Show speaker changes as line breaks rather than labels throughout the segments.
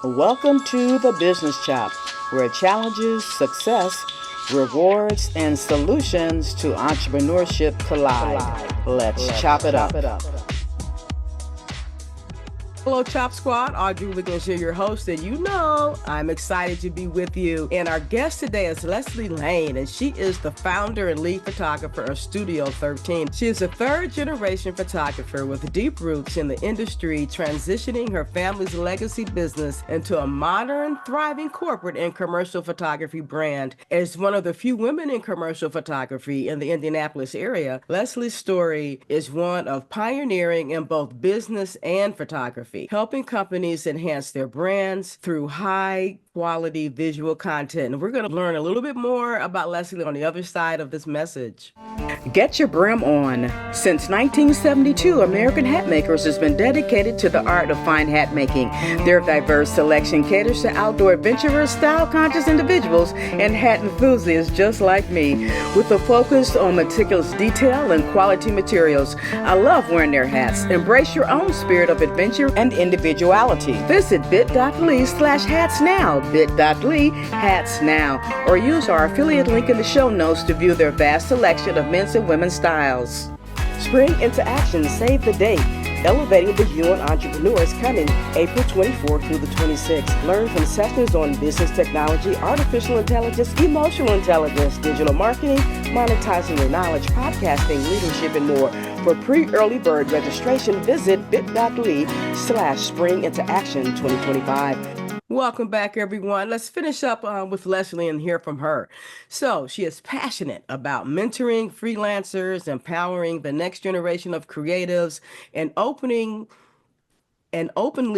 Welcome to the Business Chop, where challenges, success, rewards, and solutions to entrepreneurship collide. Let's chop it up. Hello, Chop Squad. Audrey Wiggins here, your host, and you know I'm excited to be with you. And our guest today is Lesle Lane, and she is the founder and lead photographer of Studio 13. She is a third-generation photographer with deep roots in the industry, transitioning her family's legacy business into a modern, thriving corporate and commercial photography brand. As one of the few women in commercial photography in the Indianapolis area, Lesle's story is one of pioneering in both business and photography, helping companies enhance their brands through high quality visual content. And we're going to learn a little bit more about Lesle on the other side of this message. Get your brim on. Since 1972, American Hat Makers has been dedicated to the art of fine hat making. Their diverse selection caters to outdoor adventurers, style-conscious individuals, and hat enthusiasts just like me. With a focus on meticulous detail and quality materials, I love wearing their hats. Embrace your own spirit of adventure and individuality. Visit bit.ly/hats now, bit.ly/hats now, or use our affiliate link in the show notes to view their vast selection of men's and women's styles. Spring into Action, save the date. Elevating the View on Entrepreneurs coming April 24th through the 26th. Learn from sessions on business technology, artificial intelligence, emotional intelligence, digital marketing, monetizing your knowledge, podcasting, leadership, and more. For pre-early bird registration, visit bit.ly/spring into action 2025. Welcome back, everyone. Let's finish up with Lesle and hear from her. So she is passionate about mentoring freelancers, empowering the next generation of creatives, and openly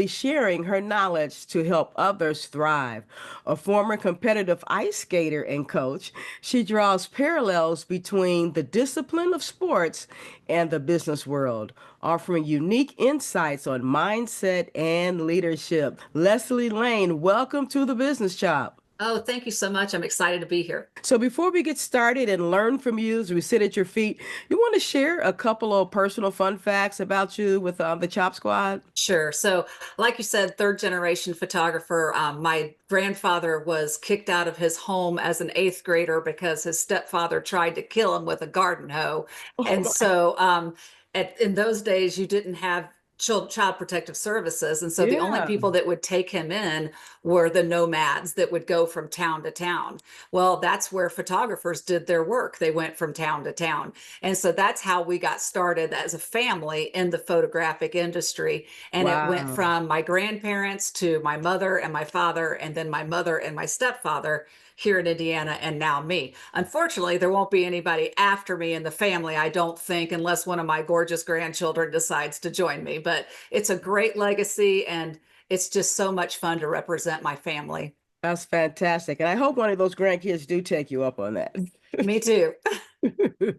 sharing her knowledge to help others thrive. A former competitive ice skater and coach, she draws parallels between the discipline of sports and the business world, offering unique insights on mindset and leadership. Lesle Lane, welcome to the Business Chop.
Oh, thank you so much. I'm excited to be here.
So before we get started and learn from you as we sit at your feet, you want to share a couple of personal fun facts about you with the Chop Squad?
Sure. So, like you said, third generation photographer. My grandfather was kicked out of his home as an eighth grader because his stepfather tried to kill him with a garden hoe. And so, in those days, you didn't have child protective services, and so the only people that would take him in were the nomads that would go from town to town. Well, that's where photographers did their work. They went from town to town, and so that's how we got started as a family in the photographic industry. And it went from my grandparents to my mother and my father, and then my mother and my stepfather here in Indiana, and now me. Unfortunately, there won't be anybody after me in the family, I don't think, unless one of my gorgeous grandchildren decides to join me. But it's a great legacy, and it's just so much fun to represent my family.
That's fantastic. And I hope one of those grandkids do take you up on that.
Me too.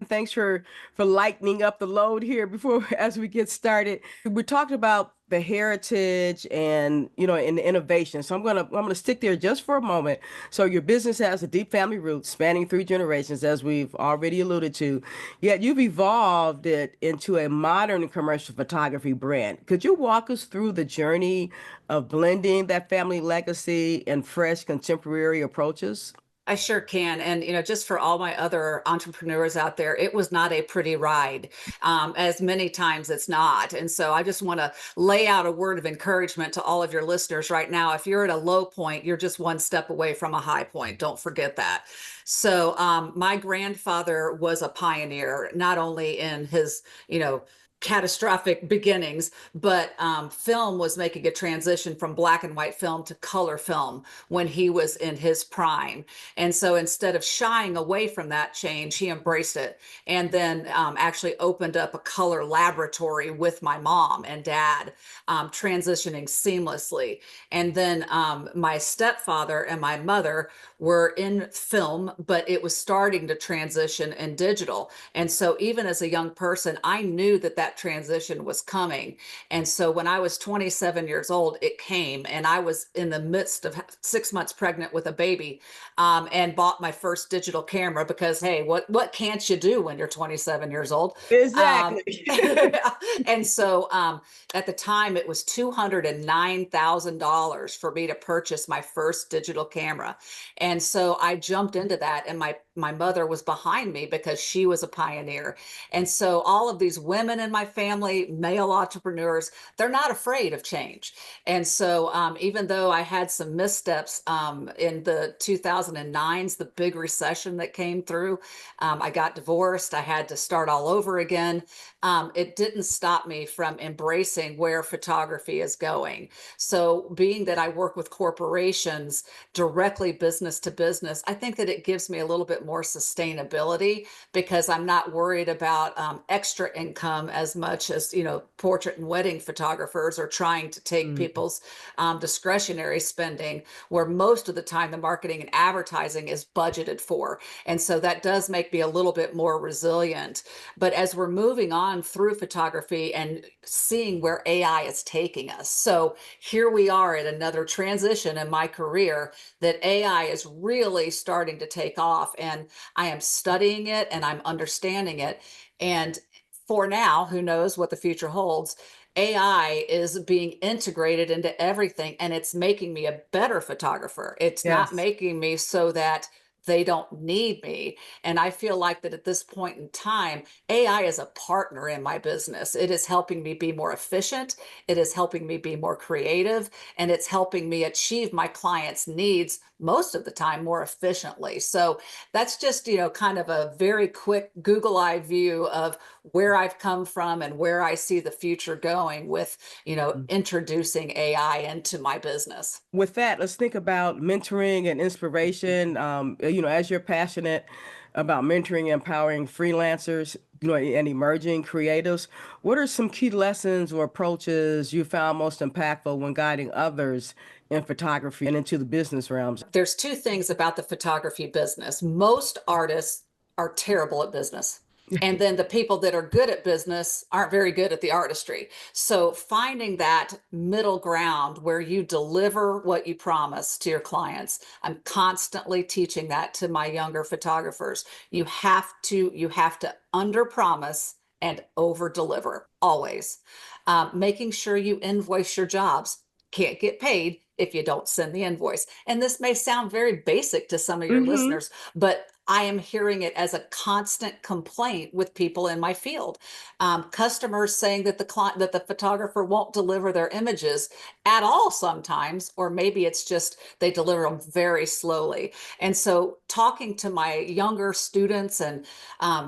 Thanks for lightening up the load here before as we get started. We talked about the heritage and and the innovation. So I'm gonna stick there just for a moment. So your business has a deep family roots spanning 3 generations, as we've already alluded to. Yet you've evolved it into a modern commercial photography brand. Could you walk us through the journey of blending that family legacy and fresh contemporary approaches?
I sure can. And, just for all my other entrepreneurs out there, it was not a pretty ride, as many times it's not. And so I just want to lay out a word of encouragement to all of your listeners right now. If you're at a low point, you're just one step away from a high point. Don't forget that. So my grandfather was a pioneer, not only in his, catastrophic beginnings, but film was making a transition from black and white film to color film when he was in his prime. And so instead of shying away from that change, he embraced it, and then actually opened up a color laboratory with my mom and dad, transitioning seamlessly. And then my stepfather and my mother were in film, but it was starting to transition in digital. And so even as a young person, I knew that that transition was coming. And so when I was 27 years old, it came, and I was in the midst of 6 months pregnant with a baby, and bought my first digital camera because, hey, what can't you do when you're 27 years old? Um,
Exactly.
and so at the time, it was $209,000 for me to purchase my first digital camera. And so I jumped into that, and my mother was behind me because she was a pioneer. And so all of these women in my family, male entrepreneurs, they're not afraid of change. And so even though I had some missteps in the 2009s, the big recession that came through, I got divorced, I had to start all over again. It didn't stop me from embracing where photography is going. So being that I work with corporations directly business to business, I think that it gives me a little bit more sustainability because I'm not worried about extra income as much as, portrait and wedding photographers are trying to take
Mm.
people's discretionary spending, where most of the time the marketing and advertising is budgeted for. And so that does make me a little bit more resilient. But as we're moving on through photography and seeing where AI is taking us, so here we are at another transition in my career that AI is really starting to take off. And I am studying it and I'm understanding it. And for now, who knows what the future holds? AI is being integrated into everything, and it's making me a better photographer. It's not
Yes.
making me so that they don't need me. And I feel like that at this point in time, AI is a partner in my business. It is helping me be more efficient. It is helping me be more creative, and it's helping me achieve my clients' needs most of the time more efficiently. So that's just, kind of a very quick Google eye view of where I've come from and where I see the future going with, introducing AI into my business.
With that, let's think about mentoring and inspiration. As you're passionate about mentoring and empowering freelancers, and emerging creatives, what are some key lessons or approaches you found most impactful when guiding others in photography and into the business realms?
There's two things about the photography business. Most artists are terrible at business. And then the people that are good at business aren't very good at the artistry. So finding that middle ground where you deliver what you promise to your clients. I'm constantly teaching that to my younger photographers. You have to under promise and over deliver always. Making sure you invoice your jobs. Can't get paid if you don't send the invoice. And this may sound very basic to some of your
Hmm.
listeners, but I am hearing it as a constant complaint with people in my field. Customers saying that the photographer won't deliver their images at all sometimes, or maybe it's just they deliver them very slowly. And so, talking to my younger students and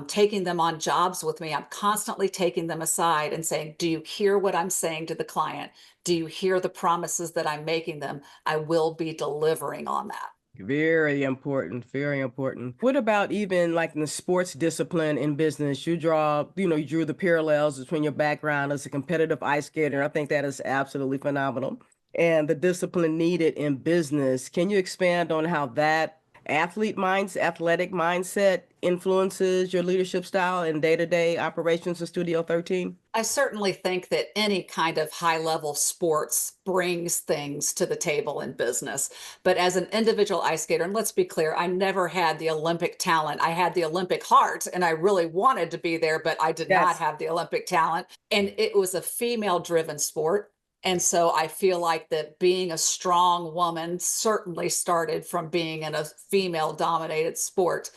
taking them on jobs with me, I'm constantly taking them aside and saying, "Do you hear what I'm saying to the client? Do you hear the promises that I'm making them? I will be delivering on that."
Very important, very important. What about even like in the sports discipline in business? You drew the parallels between your background as a competitive ice skater. I think that is absolutely phenomenal. And the discipline needed in business. Can you expand on how that athletic mindset influences your leadership style in day-to-day operations of Studio 13?
I certainly think that any kind of high level sports brings things to the table in business. But as an individual ice skater, and let's be clear, I never had the Olympic talent. I had the Olympic heart and I really wanted to be there, but I did not
Yes.
have the Olympic talent. And it was a female driven sport. And so I feel like that being a strong woman certainly started from being in a female dominated sport.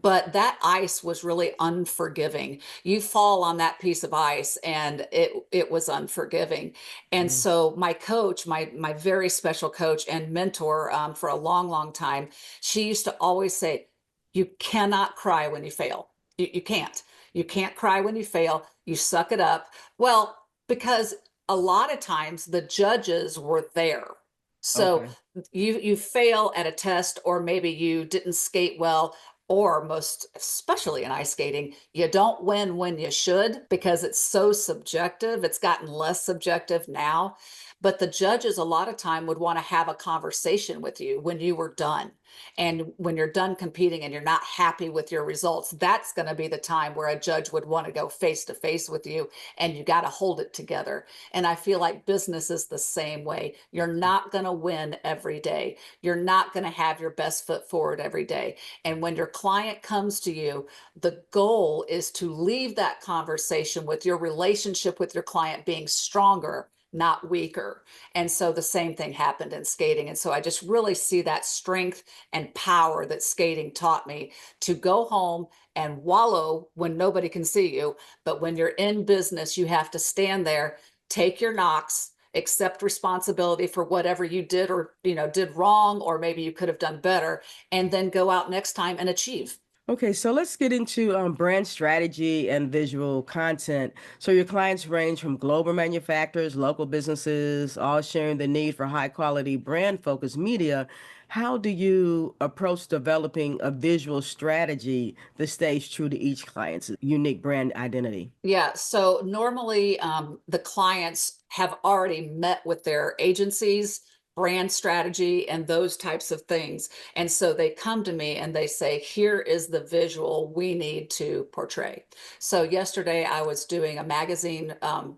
But that ice was really unforgiving. You fall on that piece of ice and it was unforgiving. And
Mhm.
so my coach, my very special coach and mentor for a long, long time, she used to always say, "You cannot cry when you fail. You can't. You can't cry when you fail. You suck it up." Well, because a lot of times the judges were there. So
Okay.
you fail at a test, or maybe you didn't skate well, or most especially in ice skating, you don't win when you should because it's so subjective. It's gotten less subjective now. But the judges a lot of time would want to have a conversation with you when you were done. And when you're done competing and you're not happy with your results, that's going to be the time where a judge would want to go face to face with you, and you got to hold it together. And I feel like business is the same way. You're not going to win every day. You're not going to have your best foot forward every day. And when your client comes to you, the goal is to leave that conversation with your relationship with your client being stronger, not weaker. And so the same thing happened in skating. And so I just really see that strength and power that skating taught me to go home and wallow when nobody can see you. But when you're in business, you have to stand there, take your knocks, accept responsibility for whatever you did or did wrong, or maybe you could have done better, and then go out next time and achieve.
Okay, so let's get into brand strategy and visual content. So your clients range from global manufacturers, local businesses, all sharing the need for high quality brand focused media. How do you approach developing a visual strategy that stays true to each client's unique brand identity?
Yeah, so normally the clients have already met with their agencies, brand strategy, and those types of things. And so they come to me and they say, here is the visual we need to portray. So yesterday I was doing a magazine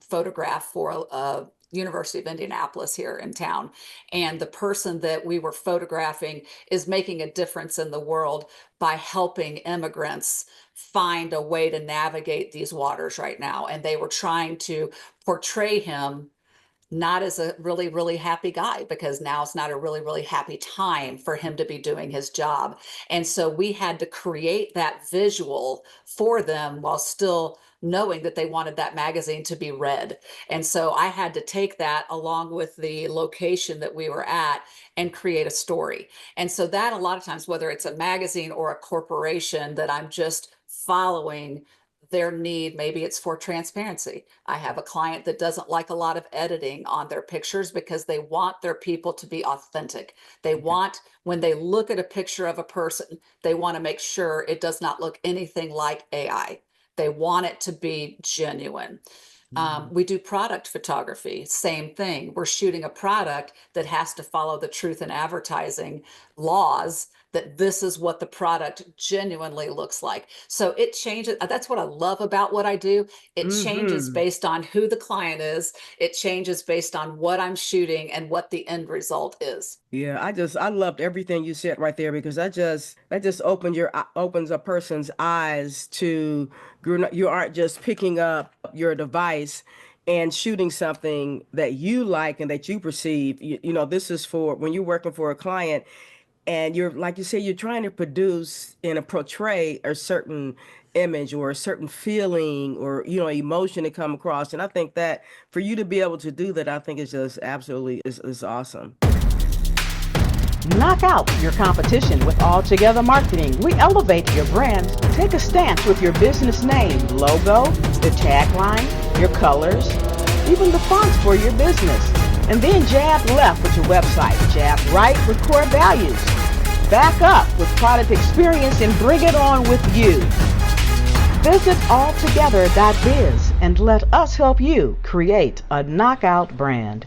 photograph for University of Indianapolis here in town. And the person that we were photographing is making a difference in the world by helping immigrants find a way to navigate these waters right now. And they were trying to portray him not as a really, really happy guy, because now it's not a really, really happy time for him to be doing his job. And so we had to create that visual for them while still knowing that they wanted that magazine to be read. And so I had to take that along with the location that we were at and create a story. And so that a lot of times, whether it's a magazine or a corporation that I'm just following their need, maybe it's for transparency. I have a client that doesn't like a lot of editing on their pictures because they want their people to be authentic. They
Okay.
want, when they look at a picture of a person, they want to make sure it does not look anything like AI. They want it to be genuine.
Mhm.
We do product photography, same thing. We're shooting a product that has to follow the truth in advertising laws, that this is what the product genuinely looks like. So it changes. That's what I love about what I do. It changes
Mhm.
based on who the client is, it changes based on what I'm shooting and what the end result is.
Yeah, I loved everything you said right there because that just opens a person's eyes to you aren't just picking up your device and shooting something that you like and that you perceive. This is for when you're working for a client and you're like you say, you're trying to produce and portray a certain image or a certain feeling or emotion to come across. And I think that for you to be able to do that, I think is just absolutely is awesome.
Knock out your competition with Altogether Marketing. We elevate your brand. Take a stance with your business name, logo, the tagline, your colors, even the fonts for your business. And then jab left with your website, jab right with core values. Back up with product experience and bring it on with you. Visit altogether.biz and let us help you create a knockout brand.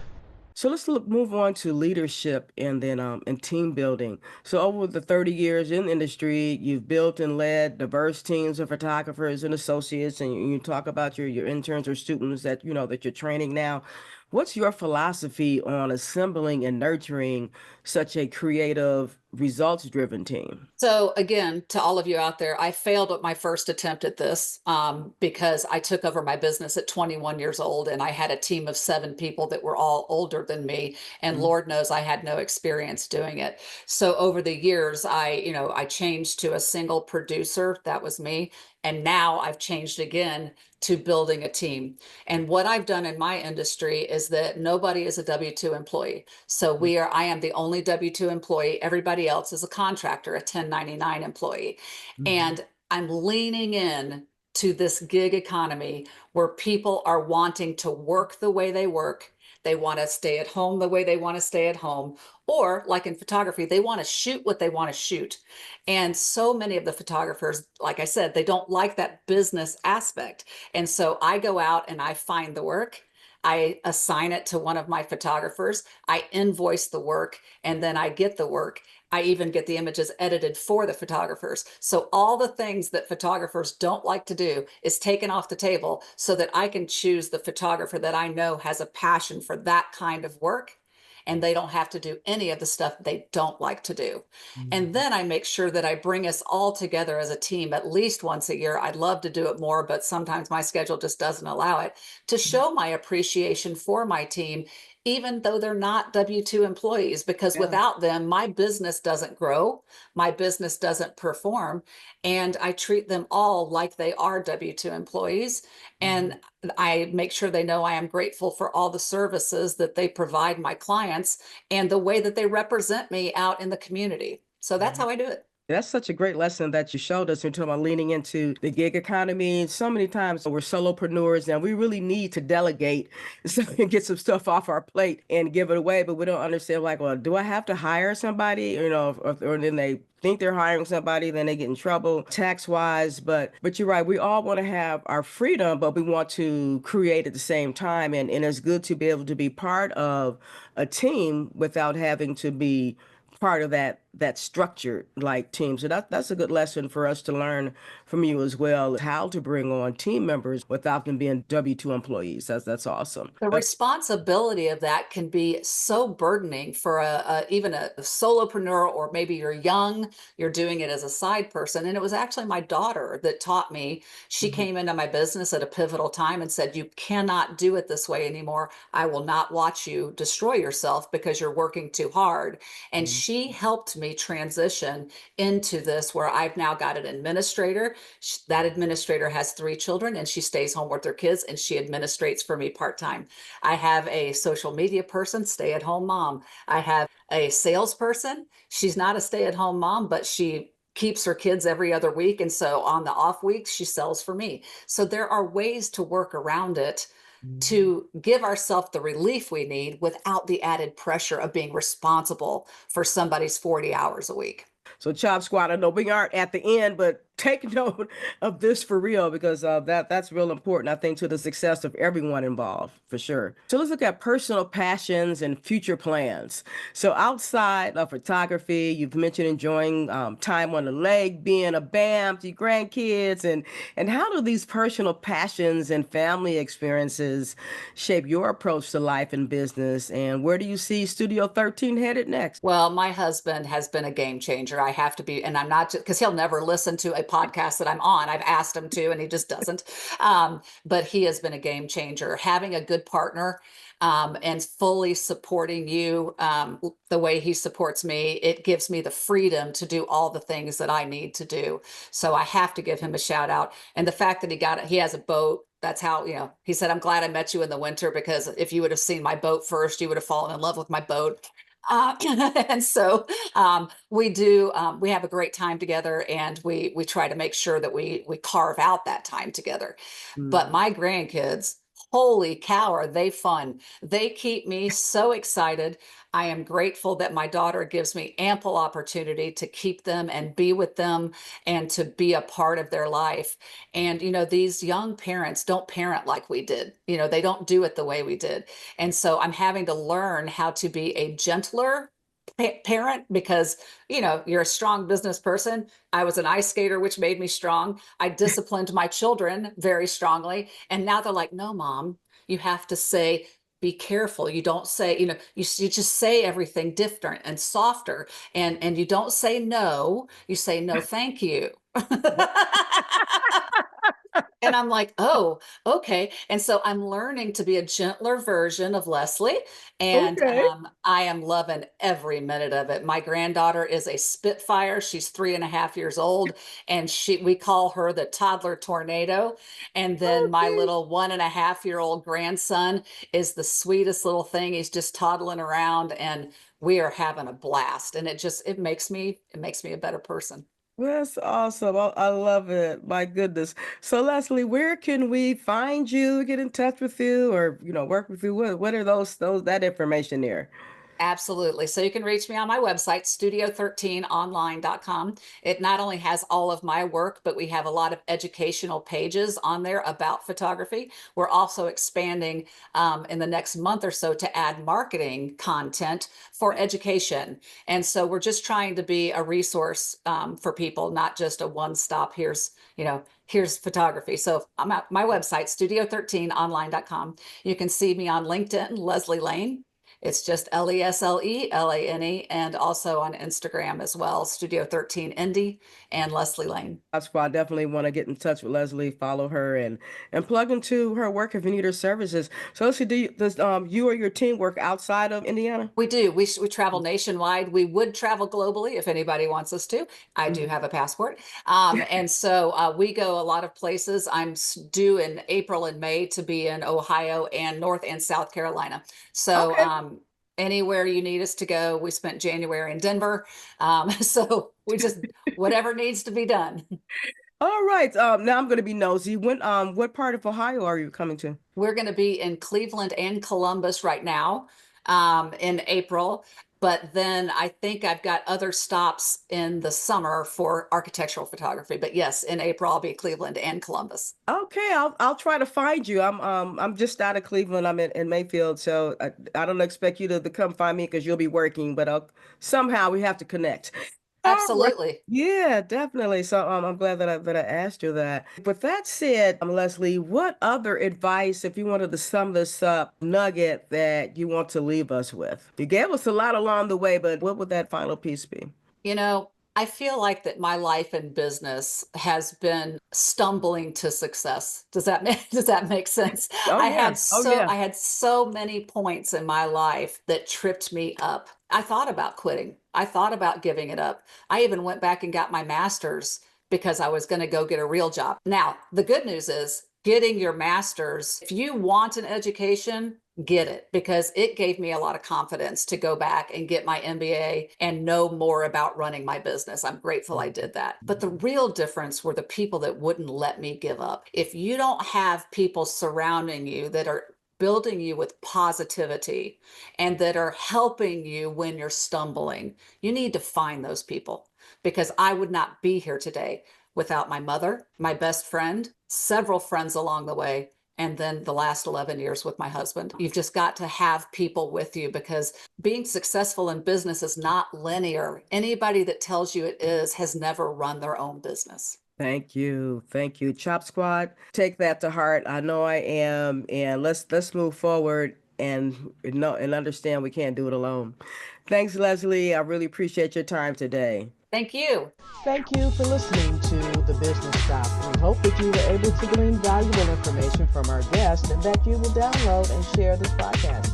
So move on to leadership and then and team building. So over the 30 years in the industry, you've built and led diverse teams of photographers and associates, and you talk about your interns or students that that you're training now. What's your philosophy on assembling and nurturing such a creative, results-driven team?
So again, to all of you out there, I failed at my first attempt at this because I took over my business at 21 years old, and I had a team of 7 people that were all older than me, and
Mhm.
Lord knows I had no experience doing it. So over the years, I changed to a single producer. That was me, and now I've changed again to building a team. And what I've done in my industry is that nobody is a W-2 employee. So I am the only W-2 employee. Everybody else is a contractor, a 1099 employee.
Mhm.
And I'm leaning in to this gig economy where people are wanting to work the way they work. They want to stay at home the way they want to stay at home. Or, like in photography, they want to shoot what they want to shoot. And so many of the photographers, like I said, they don't like that business aspect. And so I go out and I find the work. I assign it to one of my photographers. I invoice the work, and then I get the work. I even get the images edited for the photographers. So all the things that photographers don't like to do is taken off the table so that I can choose the photographer that I know has a passion for that kind of work, and they don't have to do any of the stuff they don't like to do. And
Mhm.
then I make sure that I bring us all together as a team at least once a year. I'd love to do it more, but sometimes my schedule just doesn't allow it, to show my appreciation for my team, even though they're not W-2 employees, because
Yeah.
without them, my business doesn't grow, my business doesn't perform, and I treat them all like they are W-2 employees.
Mhm.
And I make sure they know I am grateful for all the services that they provide my clients and the way that they represent me out in the community. So that's
Mhm.
how I do it.
That's such a great lesson that you showed us. You're talking about leaning into the gig economy. So many times we're solopreneurs and we really need to delegate so and get some stuff off our plate and give it away. But we don't understand, like, well, do I have to hire somebody? You know, or then they think they're hiring somebody, then they get in trouble tax wise. But you're right. We all want to have our freedom, but we want to create at the same time. And it's good to be able to be part of a team without having to be part of that structured like team. So that's a good lesson for us to learn from you as well, how to bring on team members without them being W-2 employees. That's awesome.
The responsibility of that can be so burdening for even a solopreneur, or maybe you're young, you're doing it as a side person. And it was actually my daughter that taught me. She
Mhm.
came into my business at a pivotal time and said, "You cannot do it this way anymore. I will not watch you destroy yourself because you're working too hard." And
Mhm.
she helped me transition into this, where I've now got an administrator. That administrator has 3 children, and she stays home with their kids, and she administrates for me part-time. I have a social media person, stay at home mom. I have a salesperson. She's not a stay at home mom, but she keeps her kids every other week. And so on the off weeks, she sells for me. So there are ways to work around it,
Mhm.
to give ourselves the relief we need without the added pressure of being responsible for somebody's 40 hours a week.
So Chop Squad, I know we aren't at the end, but take note of this for real because that's real important, I think, to the success of everyone involved for sure. So let's look at personal passions and future plans. So outside of photography, you've mentioned enjoying time on the lake, being a BAM to your grandkids, and how do these personal passions and family experiences shape your approach to life and business? And where do you see Studio 13 headed next?
Well, my husband has been a game changer. I have to be, and I'm not just because he'll never listen to a podcast that I'm on. I've asked him to, and he just doesn't. But he has been a game changer. Having a good partner, and fully supporting you, the way he supports me, it gives me the freedom to do all the things that I need to do. So I have to give him a shout out. And the fact that he has a boat. That's how, he said, "I'm glad I met you in the winter, because if you would have seen my boat first, you would have fallen in love with my boat." Uh, and so we have a great time together, and we try to make sure that we carve out that time together. But
Mm.
my grandkids, holy cow, are they fun. They keep me so excited. I am grateful that my daughter gives me ample opportunity to keep them and be with them and to be a part of their life. And these young parents don't parent like we did. They don't do it the way we did. And so I'm having to learn how to be a gentler parent, because you're a strong business person. I was an ice skater, which made me strong. I disciplined my children very strongly, and now they're like, "No, mom, you have to say, be careful. You don't say, you just say everything different and softer, and you don't say no, you say no, thank you." And I'm like, "Oh, okay." And so I'm learning to be a gentler version of Leslie, and
Okay.
I am loving every minute of it. My granddaughter is a Spitfire. She's 3.5 years old, and we call her the toddler tornado. And then my
Okay.
little 1.5-year-old grandson is the sweetest little thing. He's just toddling around, and we are having a blast. And it makes me a better person.
That's awesome. I love it. My goodness. So Leslie, where can we find you, get in touch with you, or work with you? What are those that information there?
Absolutely. So you can reach me on my website, studio13online.com. It not only has all of my work, but we have a lot of educational pages on there about photography. We're also expanding in the next month or so to add marketing content for education. And so we're just trying to be a resource for people, not just a one-stop, here's photography. So I'm at my website, studio13online.com. You can see me on LinkedIn, Lesle Lane. It's just LESLELANE, and also on Instagram as well, Studio 13 Indy and Lesle Lane.
That's why I definitely want to get in touch with Leslie, follow her, and plug into her work if you need her services. So, Leslie, does you or your team work outside of Indiana?
We do. We travel nationwide. We would travel globally if anybody wants us to. I do have a passport. And so we go a lot of places. I'm due in April and May to be in Ohio and North and South Carolina. So
Okay.
Anywhere you need us to go. We spent January in Denver. So we just, whatever needs to be done.
All right. Now I'm going to be nosy. What part of Ohio are you coming to?
We're going to be in Cleveland and Columbus right now in April. But then I think I've got other stops in the summer for architectural photography. But yes, in April, I'll be Cleveland and Columbus.
Okay, I'll try to find you. I'm just out of Cleveland. I'm in Mayfield, so I don't expect you to come find me because you'll be working, but somehow we have to connect. All right.
Absolutely.
Yeah, definitely. So I'm glad that I asked you that. With that said, Leslie, what other advice, if you wanted to sum this up, nugget that you want to leave us with? You gave us a lot along the way, but what would that final piece be?
I feel like that my life in business has been stumbling to success. Does that make sense?
Oh yeah. Oh yeah.
I had so many points in my life that tripped me up. I thought about quitting. I thought about giving it up. I even went back and got my master's because I was going to go get a real job. Now, the good news is getting your master's, if you want an education, get it, because it gave me a lot of confidence to go back and get my MBA and know more about running my business. I'm grateful I did that. But the real difference were the people that wouldn't let me give up. If you don't have people surrounding you that are building you with positivity and that are helping you when you're stumbling, you need to find those people, because I would not be here today without my mother, my best friend, several friends along the way, and then the last 11 years with my husband. You've just got to have people with you, because being successful in business is not linear. Anybody that tells you it is has never run their own business.
Thank you. Thank you. Chop Squad, take that to heart. I know I am. And let's move forward and know and understand we can't do it alone. Thanks, Leslie. I really appreciate your time today.
Thank you.
Thank you for listening to The Business Shop. We hope that you were able to glean valuable information from our guest and that you will download and share this podcast.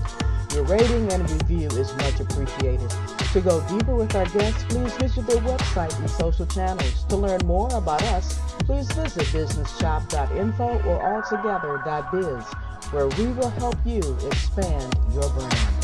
Your rating and review is much appreciated. To go deeper with our guests, please visit their website and social channels. To learn more about us, please visit businessshop.info or altogether.biz, where we will help you expand your brand.